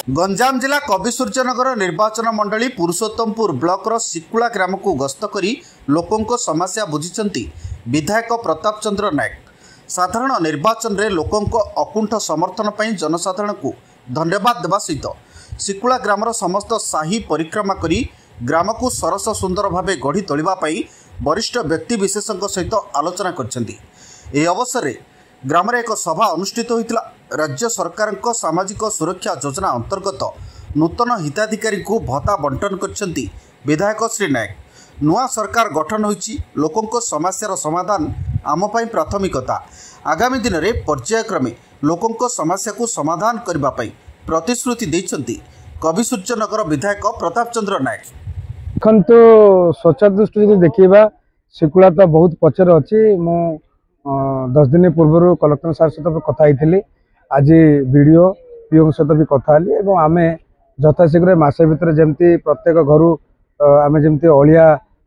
गंजाम जिला कविसूर्यनगर निर्वाचन मंडली पुरुषोत्तमपुर ब्लॉक सिकुला ग्राम को गस्त करी लोकों समस्या बुझिंट विधायक प्रताप चंद्र नायक। साधारण निर्वाचन रे लोकों अकुंठ समर्थन पर जनसाधारण को धन्यवाद देवा सहित सिकुला ग्रामर समस्त साही परिक्रमा करी ग्राम को सरस सुंदर भाव गढ़ी तोड़ाई वरिष्ठ व्यक्तिविशेष सहित आलोचना कर अवसर में ग्राम एक सभा अनुष्ठित होता। राज्य सरकार सामाजिक सुरक्षा योजना अंतर्गत नूतन हिताधिकारी को भत्ता बंटन करछंती विधायक श्री नायक। नुआ सरकार गठन होईची लोकों समस्यार समाधान आम पाई प्राथमिकता। आगामी दिन में पर्यायक्रमे लोकों समस्या को समाधान करने पाई प्रतिश्रुति देइछंती कविसूर्यनगर विधायक प्रताप चंद्र नायक। देखो स्वच्छ दृष्टि देखा सिकुला तो बहुत पचर अच्छी। मु 10 दिन पूर्व कलेक्टर सार सहित कथा होती। आज वीडियो पीओ सहित भी कथा आम यथाशीघ्र मसे भितर जमी प्रत्येक घर आम जमी अलिया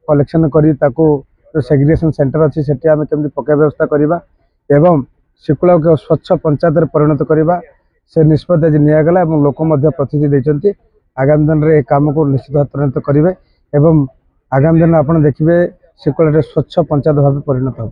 कलेक्शन करी सेग्रीगेशन सेंटर अच्छी से केमती पक्का व्यवस्था करवा एवं सिकुला को स्वच्छ पंचायत परिणत करवा से निष्पत्ति आज निगला। लोक प्रतिनिधि देते आगामी दिन में काम को निश्चित भाव त्वरान्वित करेंगे एवं आगामी दिन आप देखिए सिकुला स्वच्छ पंचायत भाव परिणत हो।